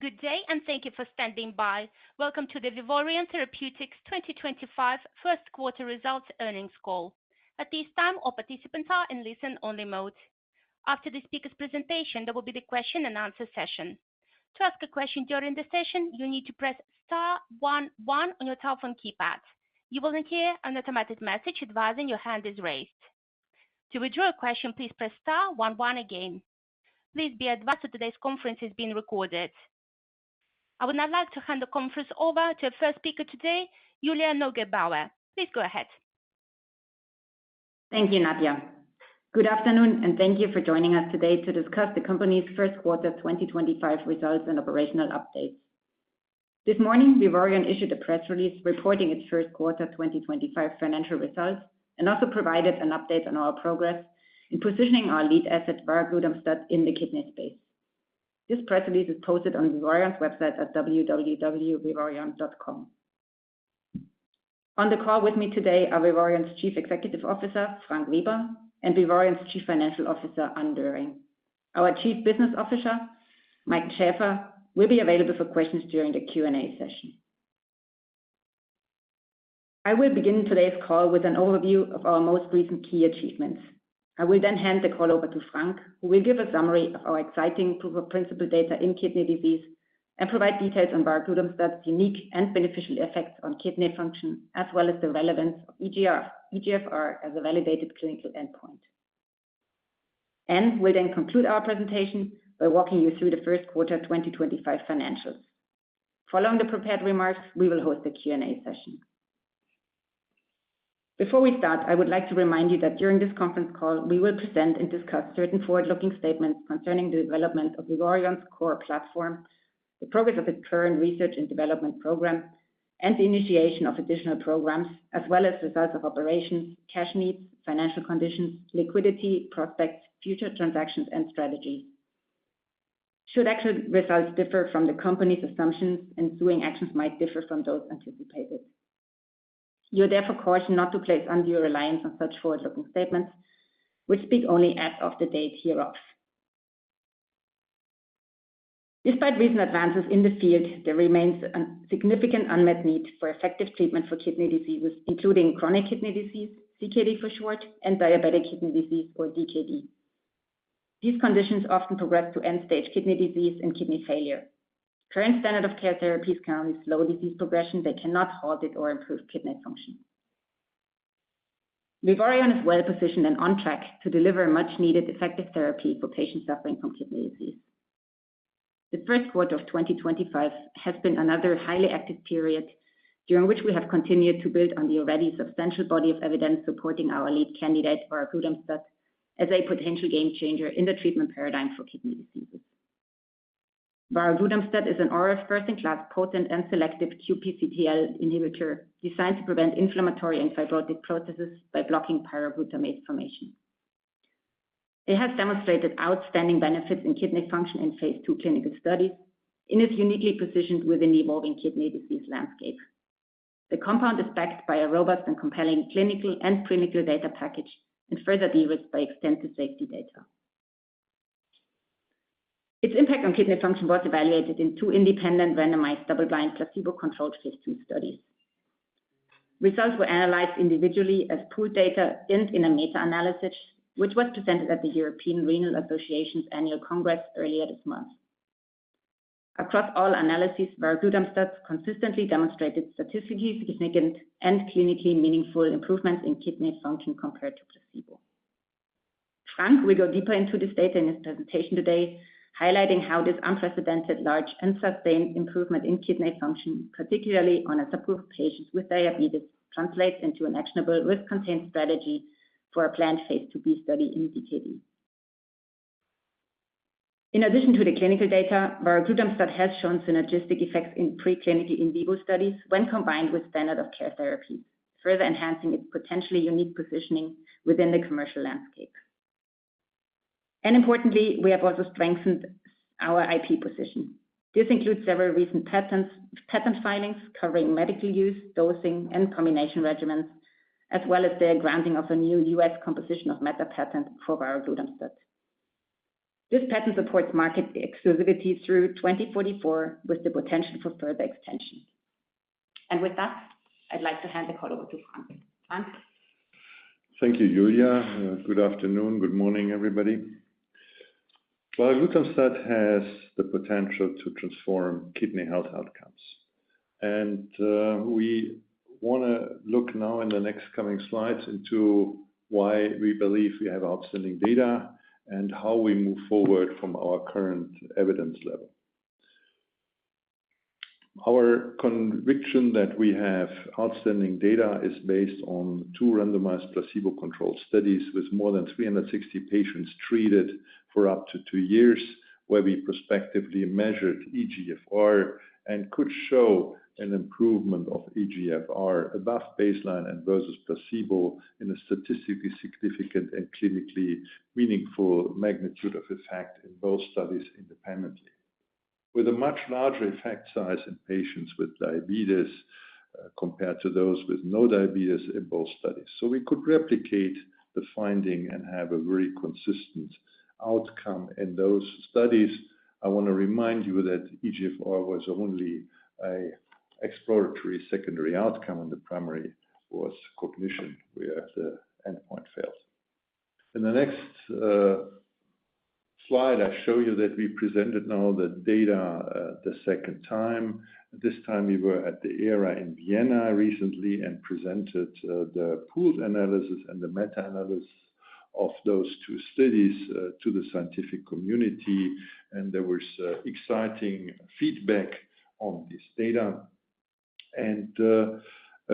Good day, and thank you for standing by. Welcome to the Vivoryon Therapeutics 2025 first quarter results earnings call. At this time, all participants are in listen-only mode. After the speaker's presentation, there will be the question and answer session. To ask a question during the session, you need to press star 11 on your telephone keypad. You will then hear an automatic message advising your hand is raised. To withdraw a question, please press star 11 again. Please be advised that today's conference is being recorded. I would now like to hand the conference over to our first speaker today, Julia Noguebauer. Please go ahead. Thank you, Nadia. Good afternoon, and thank you for joining us today to discuss the company's first quarter 2025 results and operational updates. This morning, Vivoryon issued a press release reporting its first quarter 2025 financial results and also provided an update on our progress in positioning our lead asset, Varoglutamstat, in the kidney space. This press release is posted on Vivoryon's website at www.vivoryon.com. On the call with me today are Vivoryon's Chief Executive Officer, Frank Weber, and Vivoryon's Chief Financial Officer, Anne Doering. Our Chief Business Officer, Mike Schaeffer, will be available for questions during the Q&A session. I will begin today's call with an overview of our most recent key achievements. I will then hand the call over to Frank, who will give a summary of our exciting proof-of-principle data in kidney disease and provide details on Varoglutamstat's unique and beneficial effects on kidney function, as well as the relevance of eGFR as a validated clinical endpoint. Anne will then conclude our presentation by walking you through the first quarter 2025 financials. Following the prepared remarks, we will host a Q&A session. Before we start, I would like to remind you that during this conference call, we will present and discuss certain forward-looking statements concerning the development of Vivoryon's core platform, the progress of its current research and development program, and the initiation of additional programs, as well as results of operations, cash needs, financial conditions, liquidity, prospects, future transactions, and strategies. Should actual results differ from the company's assumptions, ensuing actions might differ from those anticipated. You are therefore cautioned not to place undue reliance on such forward-looking statements, which speak only as of the date hereof. Despite recent advances in the field, there remains a significant unmet need for effective treatment for kidney diseases, including chronic kidney disease, CKD for short, and diabetic kidney disease, or DKD. These conditions often progress to end-stage kidney disease and kidney failure. Current standard of care therapies can only slow disease progression. They cannot halt it or improve kidney function. Vivoryon is well positioned and on track to deliver much-needed effective therapy for patients suffering from kidney disease. The first quarter of 2025 has been another highly active period during which we have continued to build on the already substantial body of evidence supporting our lead candidate, Varoglutamstat, as a potential game changer in the treatment paradigm for kidney diseases. Varoglutamstat is an oral first-in-class potent and selective QPCTL inhibitor designed to prevent inflammatory and fibrotic processes by blocking pyroglutamate formation. It has demonstrated outstanding benefits in kidney function in phase 2 clinical studies and is uniquely positioned within the evolving kidney disease landscape. The compound is backed by a robust and compelling clinical and preclinical data package and further de-risked by extensive safety data. Its impact on kidney function was evaluated in 2 independent randomized double-blind placebo-controlled phase 2 studies. Results were analyzed individually as pooled data and in a meta-analysis, which was presented at the European Renal Association's annual congress earlier this month. Across all analyses, Varoglutamstat consistently demonstrated statistically significant and clinically meaningful improvements in kidney function compared to placebo. Frank will go deeper into this data in his presentation today, highlighting how this unprecedented, large, and sustained improvement in kidney function, particularly on a subgroup of patients with diabetes, translates into an actionable risk-contained strategy for a planned phase 2b study in DKD. In addition to the clinical data, Varoglutamstat has shown synergistic effects in preclinical in vivo studies when combined with standard of care therapies, further enhancing its potentially unique positioning within the commercial landscape. And importantly, we have also strengthened our IP position. This includes several recent patent filings covering medical use, dosing, and combination regimens, as well as the granting of a new U.S. composition of matter patent for Varoglutamstat. This patent supports market exclusivity through 2044 with the potential for further extension. And with that, I'd like to hand the call over to Frank. Frank? Thank you, Julia. Good afternoon, good morning, everybody. Varoglutamstat has the potential to transform kidney health outcomes. And we want to look now in the next coming slides into why we believe we have outstanding data and how we move forward from our current evidence level. Our conviction that we have outstanding data is based on 2 randomized placebo-controlled studies with more than 360 patients treated for up to 2 years, where we prospectively measured eGFR and could show an improvement of eGFR above baseline and versus placebo in a statistically significant and clinically meaningful magnitude of effect in both studies independently, with a much larger effect size in patients with diabetes compared to those with no diabetes in both studies. So we could replicate the finding and have a very consistent outcome in those studies. I want to remind you that eGFR was only an exploratory secondary outcome, and the primary was cognition, where the endpoint failed. In the next slide, I show you that we presented now the data the second time. This time we were at the ERA in Vienna recently and presented the pooled analysis and the meta-analysis of those 2 studies to the scientific community, and there was exciting feedback on this data. And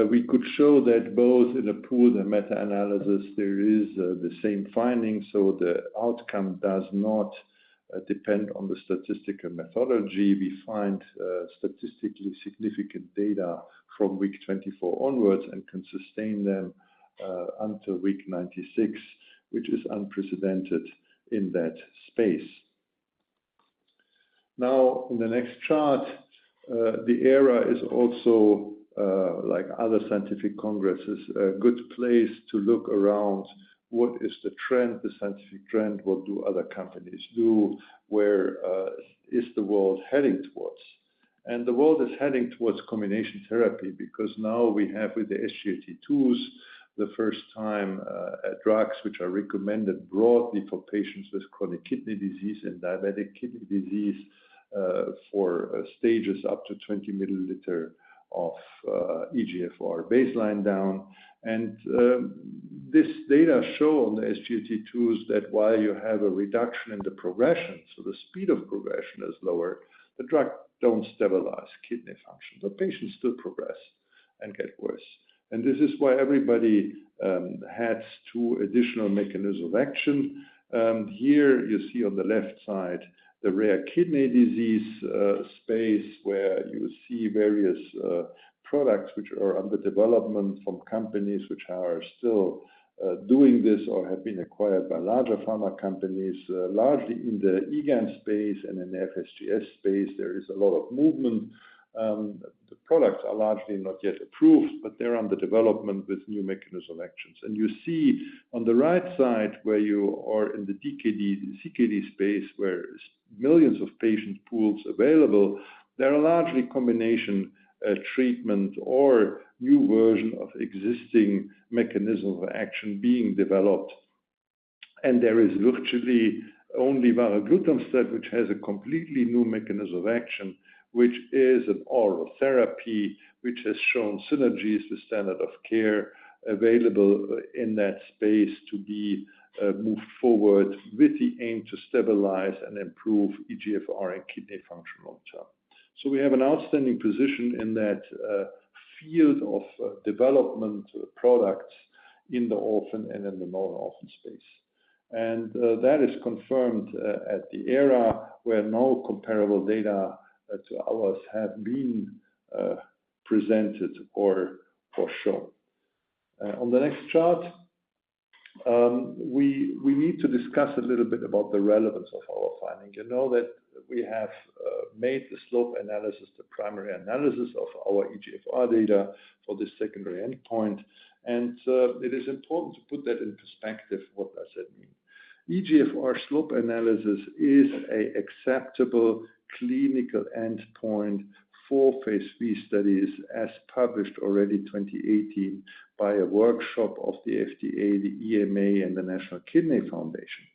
we could show that both in a pooled and meta-analysis there is the same finding, so the outcome does not depend on the statistical methodology. We find statistically significant data from week 24 onwards and can sustain them until week 96, which is unprecedented in that space. Now, in the next chart, the ERA is also, like other scientific congresses, a good place to look around what is the trend, the scientific trend, what do other companies do, where is the world heading towards. And the world is heading towards combination therapy because now we have with the SGLT2s the first time drugs which are recommended broadly for patients with chronic kidney disease and diabetic kidney disease for stages up to 20 milliliter of eGFR baseline down. And this data show on the SGLT2s that while you have a reduction in the progression, so the speed of progression is lower, the drug don't stabilize kidney function. The patients still progress and get worse. And this is why everybody has 2 additional mechanisms of action. Here you see on the left side the rare kidney disease space, where you see various products which are under development from companies which are still doing this or have been acquired by larger pharma companies, largely in the EGAN space and in the FSGS space. There is a lot of movement. The products are largely not yet approved, but they're under development with new mechanisms of actions. And you see on the right side where you are in the CKD space, where millions of patient pools available, there are largely combination treatment or new version of existing mechanism of action being developed. And there is virtually only Varoglutamstat, which has a completely new mechanism of action, which is an oral therapy, which has shown synergies with standard of care available in that space to be moved forward with the aim to stabilize and improve eGFR and kidney function long term. So we have an outstanding position in that field of development products in the orphan and in the non-orphan space. And that is confirmed at the ERA, where no comparable data to ours have been presented or shown. On the next chart, we need to discuss a little bit about the relevance of our finding. You know that we have made the slope analysis the primary analysis of our eGFR data for this secondary endpoint, and it is important to put that in perspective. What does that mean? eGFR slope analysis is an acceptable clinical endpoint for phase 3 studies as published already 2018 by a workshop of the FDA, the EMA, and the National Kidney Foundation.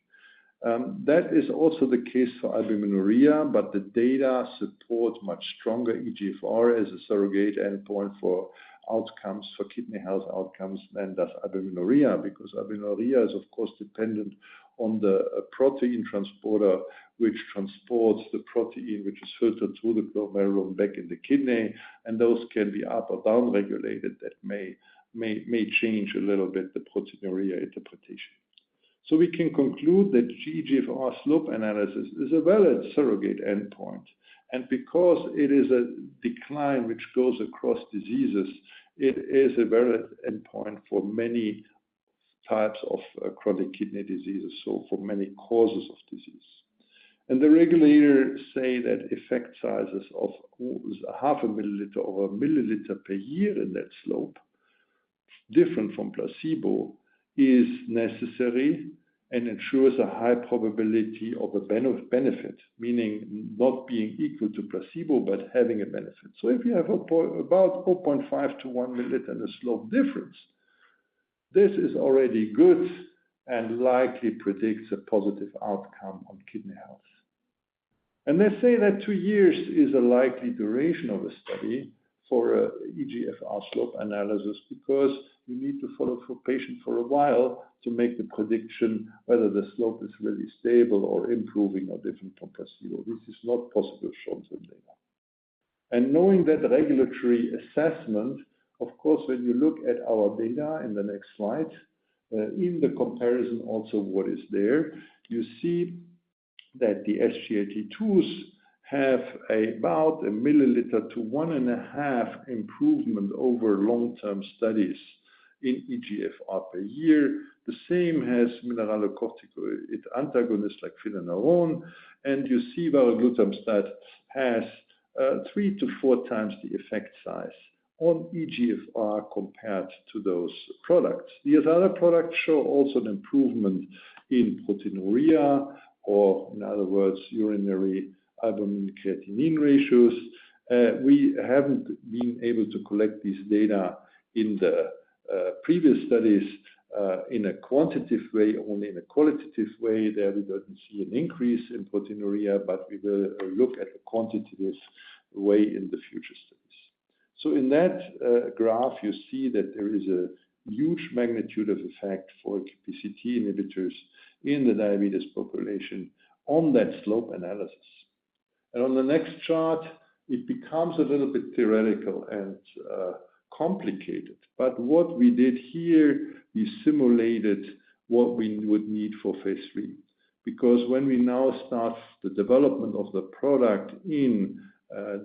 That is also the case for albuminuria, but the data support much stronger eGFR as a surrogate endpoint for outcomes, for kidney health outcomes, than does albuminuria, because albuminuria is, of course, dependent on the protein transporter, which transports the protein which is filtered through the glomerulum back in the kidney, and those can be up or down regulated. That may change a little bit the proteinuria interpretation. So we can conclude that eGFR slope analysis is a valid surrogate endpoint. And because it is a decline which goes across diseases, it is a valid endpoint for many types of chronic kidney diseases, so for many causes of disease. And the regulators say that effect sizes of half a milliliter or a milliliter per year in that slope, different from placebo, is necessary and ensures a high probability of a benefit, meaning not being equal to placebo, but having a benefit. So if you have about 0.5 to 1 milliliter in the slope difference, this is already good and likely predicts a positive outcome on kidney health. And they say that 2 years is a likely duration of a study for a eGFR slope analysis, because you need to follow the patient for a while to make the prediction whether the slope is really stable or improving or different from placebo. This is not possible shown in data. And knowing that regulatory assessment, of course, when you look at our data in the next slide, in the comparison also what is there, you see that the SGLT2s have about a milliliter to 1.5 improvement over long-term studies in eGFR per year. The same has mineralocorticoid antagonists like finerenone, and you see varoglutamstat has 3 to 4 times the effect size on eGFR compared to those products. These other products show also an improvement in proteinuria, or in other words, urinary albumin-creatinine ratios. We haven't been able to collect these data in the previous studies in a quantitative way, only in a qualitative way. There we don't see an increase in proteinuria, but we will look at the quantitative way in the future studies. So in that graph, you see that there is a huge magnitude of effect for PCT inhibitors in the diabetes population on that slope analysis. And on the next chart, it becomes a little bit theoretical and complicated. But what we did here, we simulated what we would need for phase 3. Because when we now start the development of the product in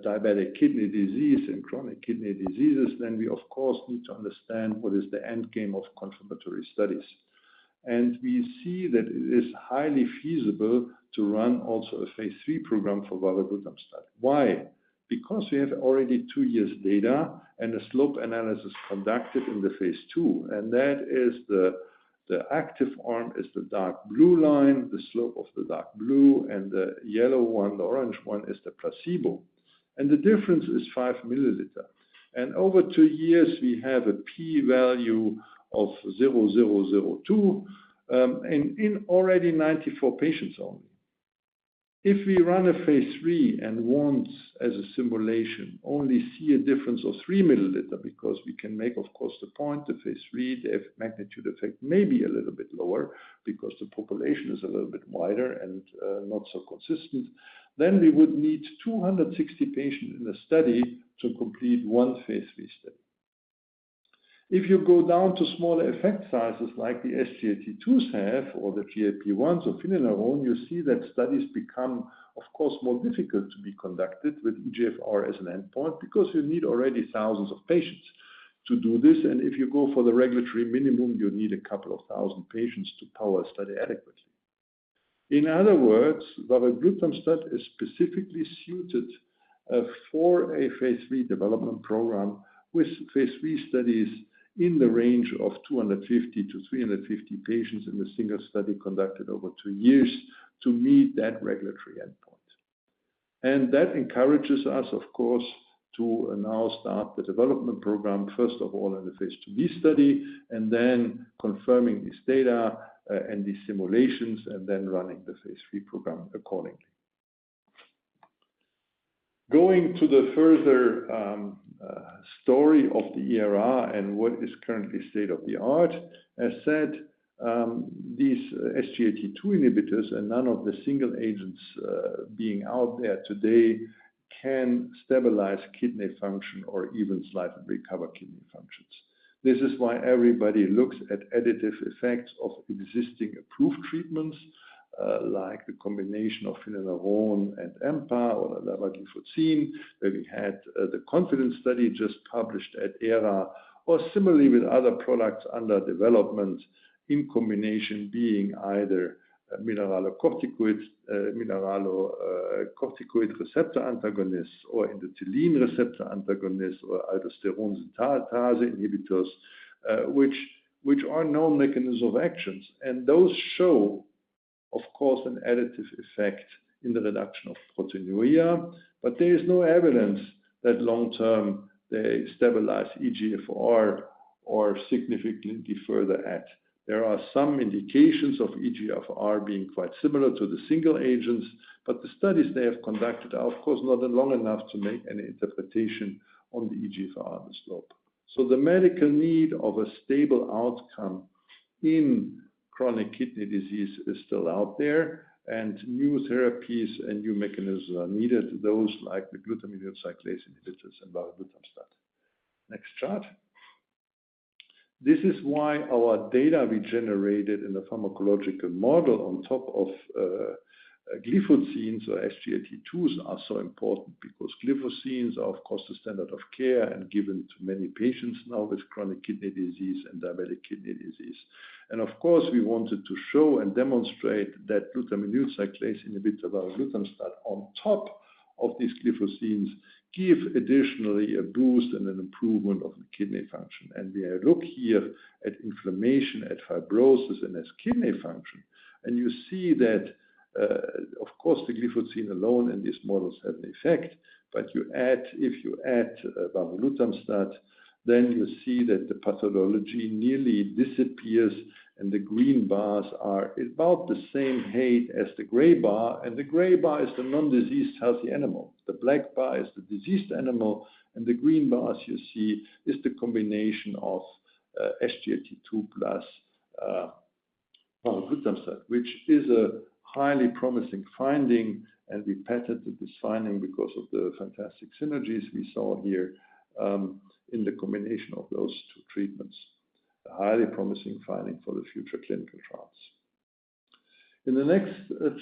diabetic kidney disease and chronic kidney diseases, then we of course need to understand what is the end game of confirmatory studies. And we see that it is highly feasible to run also a phase 3 program for varoglutamstat. Why? Because we have already 2 years data and a slope analysis conducted in the phase 2, and that is the active arm is the dark blue line, the slope of the dark blue, and the yellow one, the orange one, is the placebo. And the difference is 5 milliliter. And over 2 years, we have a p-value of 0.0002, and in already 94 patients only. If we run a phase 3 and want, as a simulation, only see a difference of 3 milliliter, because we can make, of course, the point, the phase 3, the magnitude effect may be a little bit lower because the population is a little bit wider and not so consistent, then we would need 260 patients in the study to complete one phase 3 study. If you go down to smaller effect sizes like the SGLT2s have, or the GLP-1s or finerenone, you see that studies become, of course, more difficult to be conducted with eGFR as an endpoint, because you need already thousands of patients to do this. And if you go for the regulatory minimum, you need a couple of thousand patients to power a study adequately. In other words, varoglutamstat is specifically suited for a phase 3 development program with phase 3 studies in the range of 250 to 350 patients in a single study conducted over 2 years to meet that regulatory endpoint. And that encourages us, of course, to now start the development program, first of all in the phase 2b study, and then confirming this data and these simulations, and then running the phase 3 program accordingly. Going to the further story of the ERA and what is currently state of the art, as said, these SGLT2 inhibitors and none of the single agents being out there today can stabilize kidney function or even slightly recover kidney functions. This is why everybody looks at additive effects of existing approved treatments, like the combination of finerenone and EMPA or dapagliflozin, where we had the confidence study just published at ERA, or similarly with other products under development in combination being either mineralocorticoid receptor antagonists or endothelin receptor antagonists or aldosterone synthetase inhibitors, which are known mechanisms of actions. And those show, of course, an additive effect in the reduction of proteinuria, but there is no evidence that long-term they stabilize eGFR or significantly further add. There are some indications of eGFR being quite similar to the single agents, but the studies they have conducted are, of course, not long enough to make any interpretation on the eGFR slope. So the medical need of a stable outcome in chronic kidney disease is still out there, and new therapies and new mechanisms are needed, those like the glutaminyl cyclase inhibitors and varoglutamstat. Next chart. This is why our data we generated in the pharmacological model on top of glyphosines or SGLT2s are so important, because glyphosines are, of course, the standard of care and given to many patients now with chronic kidney disease and diabetic kidney disease. And of course, we wanted to show and demonstrate that glutaminyl cyclase inhibitor varoglutamstat on top of these glyphosines give additionally a boost and an improvement of the kidney function. And we look here at inflammation, at fibrosis, and as kidney function. And you see that, of course, the glyphosine alone in these models have an effect, but if you add varoglutamstat, then you see that the pathology nearly disappears, and the green bars are about the same height as the gray bar, and the gray bar is the non-diseased healthy animal. The black bar is the diseased animal, and the green bars you see is the combination of SGLT2 plus varoglutamstat, which is a highly promising finding, and we patented this finding because of the fantastic synergies we saw here in the combination of those two treatments. A highly promising finding for the future clinical trials. In the next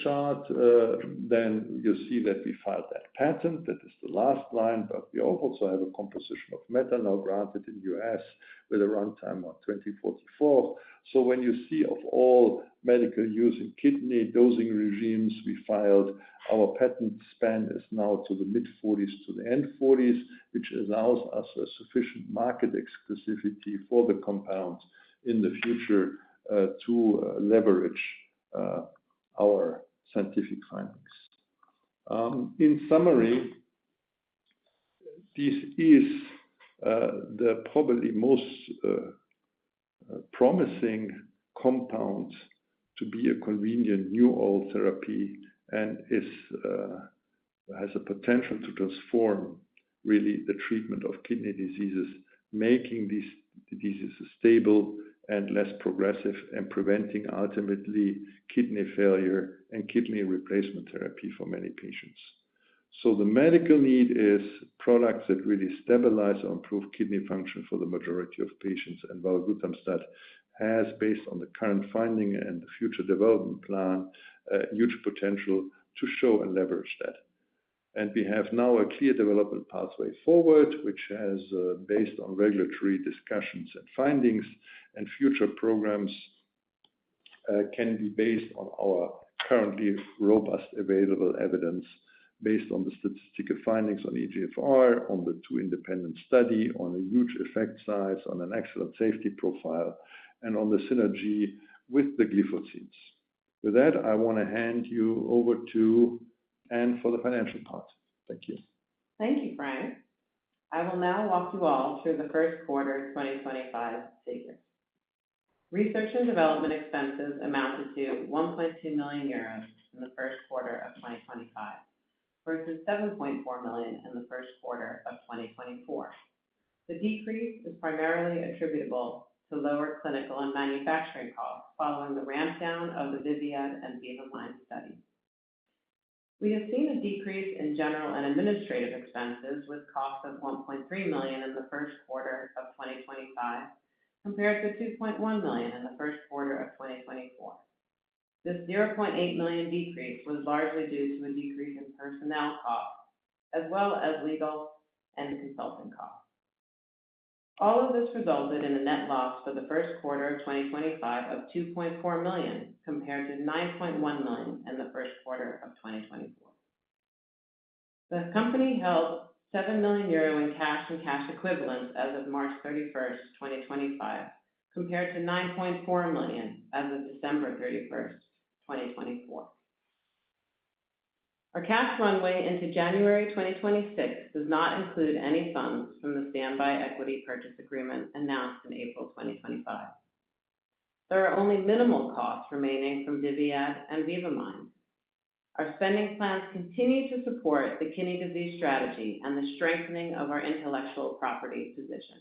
chart, then you see that we filed that patent. That is the last line, but we also have a composition of matter now granted in the US with a runtime of 2044. So when you see of all medical use in kidney dosing regimes we filed, our patent span is now to the mid-40s to the end 40s, which allows us a sufficient market exclusivity for the compound in the future to leverage our scientific findings. In summary, this is the probably most promising compound to be a convenient new oral therapy, and has a potential to transform really the treatment of kidney diseases, making these diseases stable and less progressive, and preventing ultimately kidney failure and kidney replacement therapy for many patients. So the medical need is products that really stabilize or improve kidney function for the majority of patients, and varoglutamstat has, based on the current finding and the future development plan, huge potential to show and leverage that. And we have now a clear development pathway forward, which has, based on regulatory discussions and findings, and future programs can be based on our currently robust available evidence based on the statistical findings on eGFR, on the two independent study, on a huge effect size, on an excellent safety profile, and on the synergy with the glyphosines. With that, I want to hand you over to Anne for the financial part. Thank you. Thank you, Frank. I will now walk you all through the first quarter 2025 figures. Research and development expenses amounted to 1.2 million euros in the first quarter of 2025 versus 7.4 million in the first quarter of 2024. The decrease is primarily attributable to lower clinical and manufacturing costs following the ramp down of the VVY and VVY studies. We have seen a decrease in general and administrative expenses with costs of 1.3 million in the first quarter of 2025 compared to 2.1 million in the first quarter of 2024. This 0.8 million decrease was largely due to a decrease in personnel costs, as well as legal and consulting costs. All of this resulted in a net loss for the first quarter of 2025 of 2.4 million compared to 9.1 million in the first quarter of 2024. The company held 7 million euro in cash and cash equivalents as of March 31st, 2025, compared to 9.4 million as of December 31st, 2024. Our cash runway into January 2026 does not include any funds from the standby equity purchase agreement announced in April 2025. There are only minimal costs remaining from VVY and VVY. Our spending plans continue to support the kidney disease strategy and the strengthening of our intellectual property position.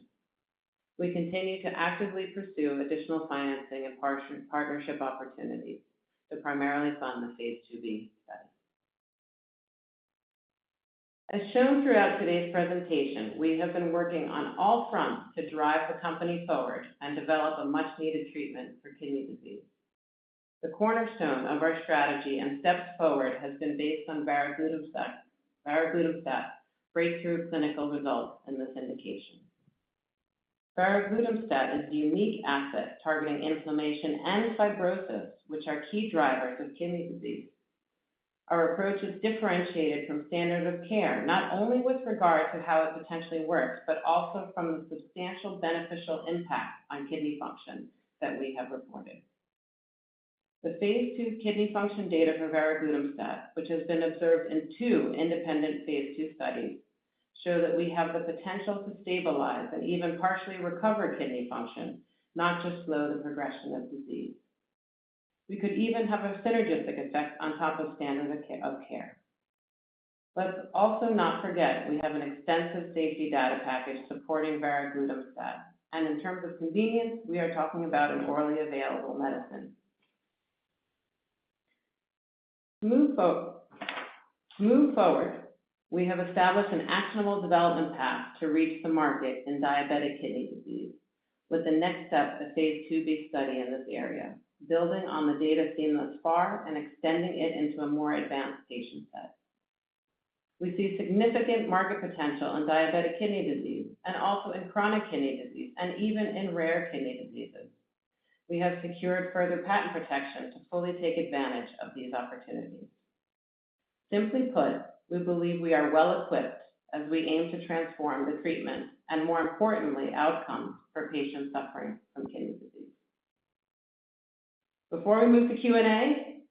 We continue to actively pursue additional financing and partnership opportunities to primarily fund the phase 2b study. As shown throughout today's presentation, we have been working on all fronts to drive the company forward and develop a much-needed treatment for kidney disease. The cornerstone of our strategy and steps forward has been based on Varoglutamstat breakthrough clinical results in this indication. Varoglutamstat is a unique asset targeting inflammation and fibrosis, which are key drivers of kidney disease. Our approach is differentiated from standard of care, not only with regard to how it potentially works, but also from the substantial beneficial impact on kidney function that we have reported. The phase 2 kidney function data for Varoglutamstat, which has been observed in 2 independent phase 2 studies, show that we have the potential to stabilize and even partially recover kidney function, not just slow the progression of disease. We could even have a synergistic effect on top of standard of care. Let's also not forget we have an extensive safety data package supporting Varoglutamstat, and in terms of convenience, we are talking about an orally available medicine. To move forward, we have established an actionable development path to reach the market in diabetic kidney disease, with the next step a phase 2b study in this area, building on the data seen thus far and extending it into a more advanced patient set. We see significant market potential in diabetic kidney disease and also in chronic kidney disease and even in rare kidney diseases. We have secured further patent protection to fully take advantage of these opportunities. Simply put, we believe we are well equipped as we aim to transform the treatment and, more importantly, outcomes for patients suffering from kidney disease. Before we move to Q&A,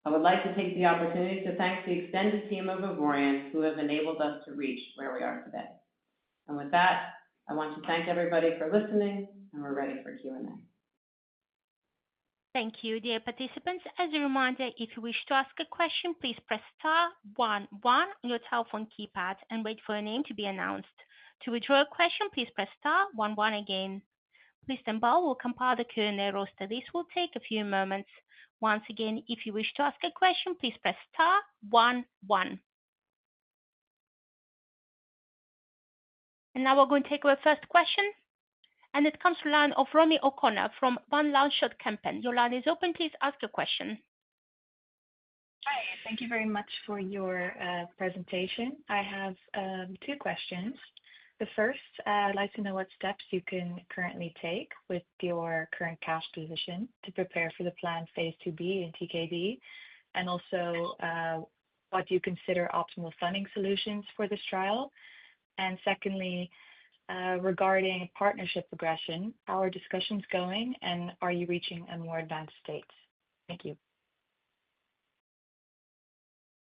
I would like to take the opportunity to thank the extended team of Vivoryon who have enabled us to reach where we are today. And with that, I want to thank everybody for listening, and we're ready for Q&A. Thank you, dear participants. As a reminder, if you wish to ask a question, please press star 11 on your telephone keypad and wait for your name to be announced. To withdraw a question, please press star 11 again. Please stand by, we'll compile the Q&A roster. This will take a few moments. Once again, if you wish to ask a question, please press star 11. And now we're going to take our first question. And it comes from the line of Romy O'Connor from Van Lanschot Kempen. Your line is open. Please ask your question. Hi, thank you very much for your presentation. I have 2 questions. The first, I'd like to know what steps you can currently take with your current cash position to prepare for the planned phase 2b in TKD, and also what you consider optimal funding solutions for this trial? And secondly, regarding partnership progression, how are discussions going, and are you reaching a more advanced state? Thank you.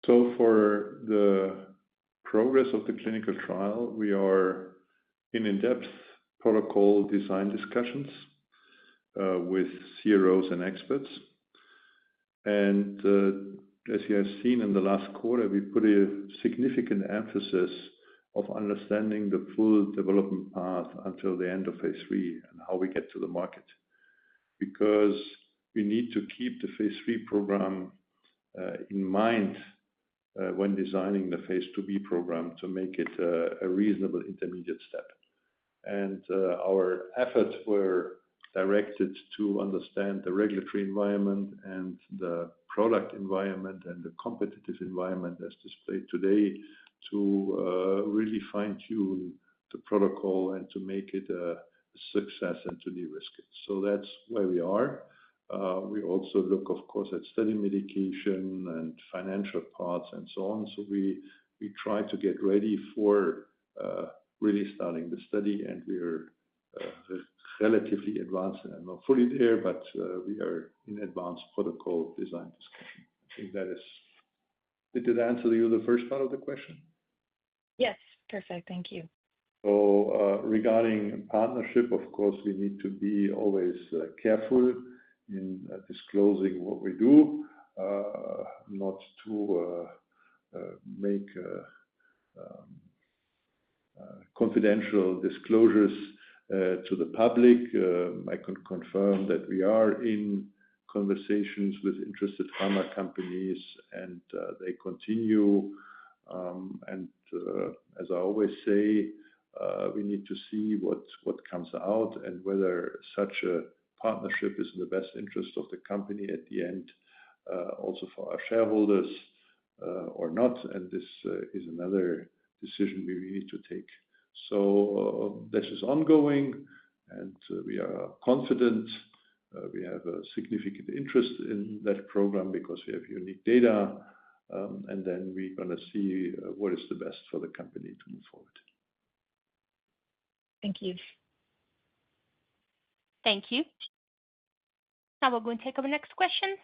So for the progress of the clinical trial, we are in-depth protocol design discussions with CROs and experts. And as you have seen in the last quarter, we put a significant emphasis of understanding the full development path until the end of phase 3 and how we get to the market. Because we need to keep the phase 3 program in mind when designing the phase 2b program to make it a reasonable intermediate step. And our efforts were directed to understand the regulatory environment and the product environment and the competitive environment as displayed today to really fine-tune the protocol and to make it a success and to de-risk it. So that's where we are. We also look, of course, at study medication and financial parts and so on. So we try to get ready for really starting the study, and we are relatively advanced and not fully there, but we are in advanced protocol design discussion. I think that is. Did it answer you the first part of the question? Yes, perfect. Thank you. So regarding partnership, of course, we need to be always careful in disclosing what we do, not to make confidential disclosures to the public. I can confirm that we are in conversations with interested pharma companies, and they continue. And as I always say, we need to see what comes out and whether such a partnership is in the best interest of the company at the end, also for our shareholders or not. And this is another decision we need to take. So this is ongoing, and we are confident. We have a significant interest in that program because we have unique data, and then we're going to see what is the best for the company to move forward. Thank you. Thank you. Now we're going to take our next question.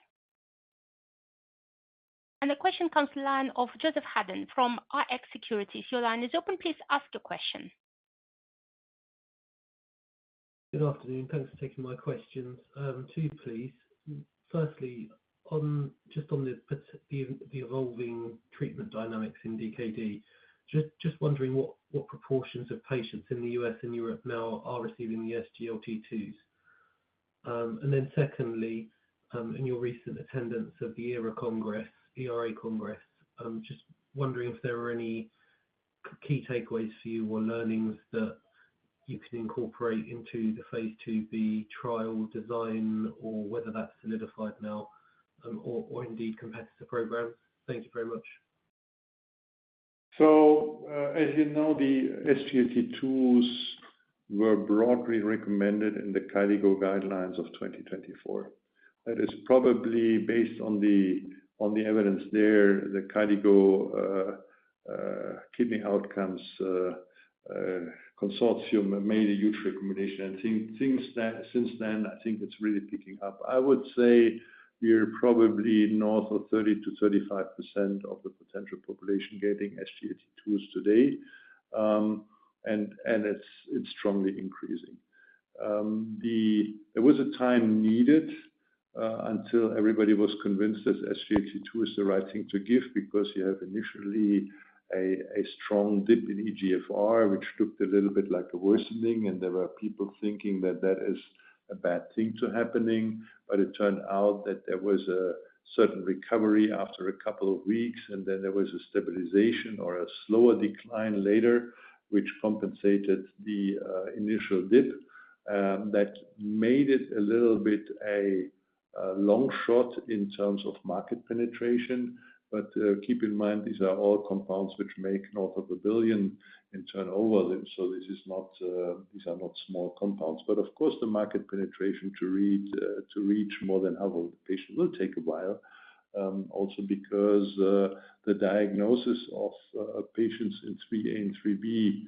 And the question comes to the line of Joseph Haddon from RX Securities. Your line is open. Please ask your question. Good afternoon. Thanks for taking my questions. Two, please. Firstly, just on the evolving treatment dynamics in DKD, just wondering what proportions of patients in the US and Europe now are receiving the SGLT2s. And then secondly, in your recent attendance of the ERA Congress, just wondering if there were any key takeaways for you or learnings that you can incorporate into the phase 2b trial design, or whether that's solidified now, or indeed competitor programs. Thank you very much. So, as you know, the SGLT2s were broadly recommended in the KDIGO guidelines of 2024. That is probably based on the evidence there. The KDIGO kidney outcomes consortium made a huge recommendation. And since then, I think it's really picking up. I would say we're probably north of 30 to 35% of the potential population getting SGLT2s today, and it's strongly increasing. There was a time needed until everybody was convinced that SGLT2 is the right thing to give, because you have initially a strong dip in eGFR, which looked a little bit like a worsening, and there were people thinking that that is a bad thing to happening, but it turned out that there was a certain recovery after a couple of weeks, and then there was a stabilization or a slower decline later, which compensated the initial dip. That made it a little bit a long shot in terms of market penetration. But keep in mind, these are all compounds which make north of $1 billion in turnover. So this is not; these are not small compounds. But of course, the market penetration to reach more than half of the patient will take a while. also because the diagnosis of patients in 3A and 3B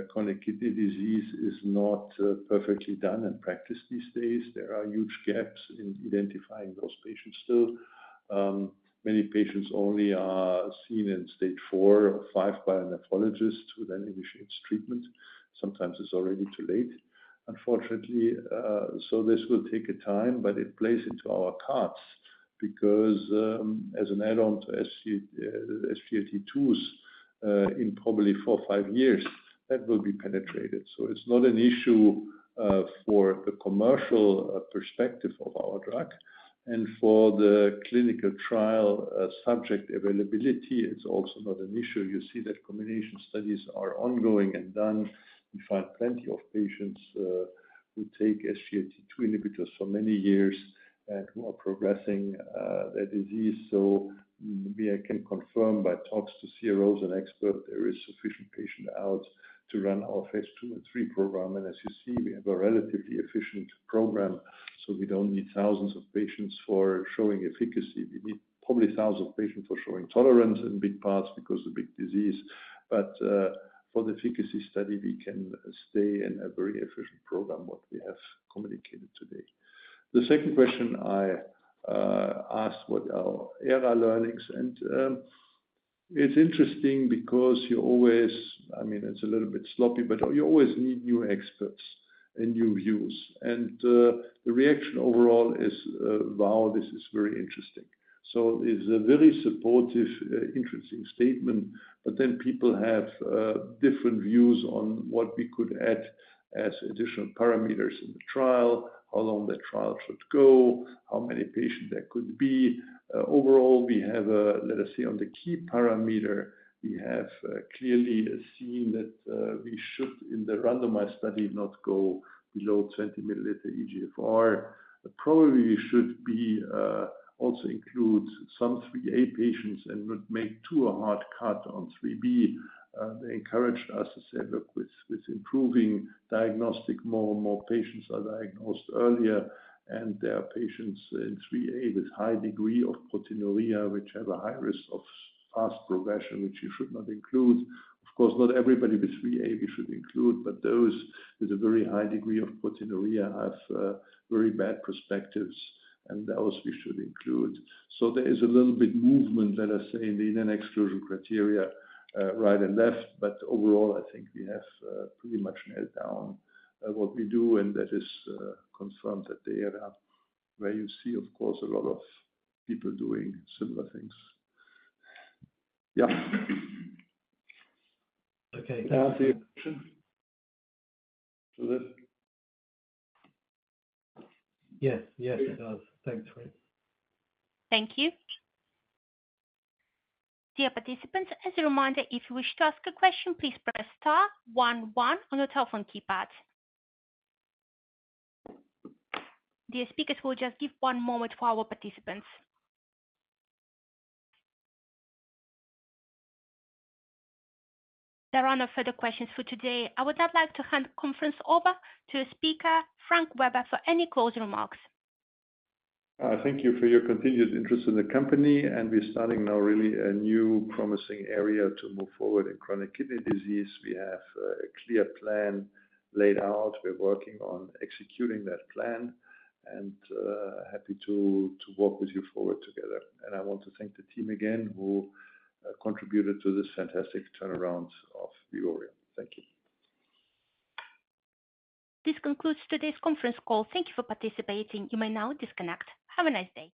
chronic kidney disease is not perfectly done in practice these days. There are huge gaps in identifying those patients still. Many patients only are seen in stage 4 or 5 by a nephrologist who then initiates treatment. Sometimes it's already too late, unfortunately. So this will take a time, but it plays into our cards because as an add-on to SGLT2s in probably 4 or 5 years, that will be penetrated. So it's not an issue for the commercial perspective of our drug. And for the clinical trial subject availability, it's also not an issue. You see that combination studies are ongoing and done. We find plenty of patients who take SGLT2 inhibitors for many years and who are progressing their disease. So we can confirm by talks to CROs and experts there is sufficient patient out to run our phase 2 and 3 program. And as you see, we have a relatively efficient program, so we don't need thousands of patients for showing efficacy. We need probably thousands of patients for showing tolerance in big parts because of big disease. But for the efficacy study, we can stay in a very efficient program, what we have communicated today. The second question I asked what our ERA learnings, and it's interesting because you always, I mean, it's a little bit sloppy, but you always need new experts and new views. And the reaction overall is, wow, this is very interesting. So it's a very supportive, interesting statement, but then people have different views on what we could add as additional parameters in the trial, how long the trial should go, how many patients there could be. Overall, we have, let us say, on the key parameter, we have clearly seen that we should, in the randomized study, not go below 20 milliliter eGFR. Probably we should be also include some 3A patients and not make too a hard cut on 3B. They encouraged us to say, look, with improving diagnostic, more and more patients are diagnosed earlier, and there are patients in 3A with high degree of proteinuria, which have a high risk of fast progression, which you should not include. Of course, not everybody with 3A we should include, but those with a very high degree of proteinuria have very bad perspectives, and those we should include. So there is a little bit movement, let us say, in the in-exclusion criteria, right and left, but overall, I think we have pretty much nailed down what we do, and that is confirmed at the ERA, where you see, of course, a lot of people doing similar things. Yeah. Okay. Answer your question? So that. Yes, it does. Thanks, Frank. Thank you. Dear participants, as a reminder, if you wish to ask a question, please press star 11 on your telephone keypad. Dear speakers, we'll just give one moment for our participants. There are no further questions for today. I would now like to hand the conference over to a speaker, Frank Weber, for any closing remarks. Thank you for your continued interest in the company, and we're starting now really a new promising area to move forward in chronic kidney disease. We have a clear plan laid out. We're working on executing that plan, and happy to walk with you forward together. And I want to thank the team again who contributed to this fantastic turnaround of Vivoryon. Thank you. This concludes today's conference call. Thank you for participating. You may now disconnect. Have a nice day.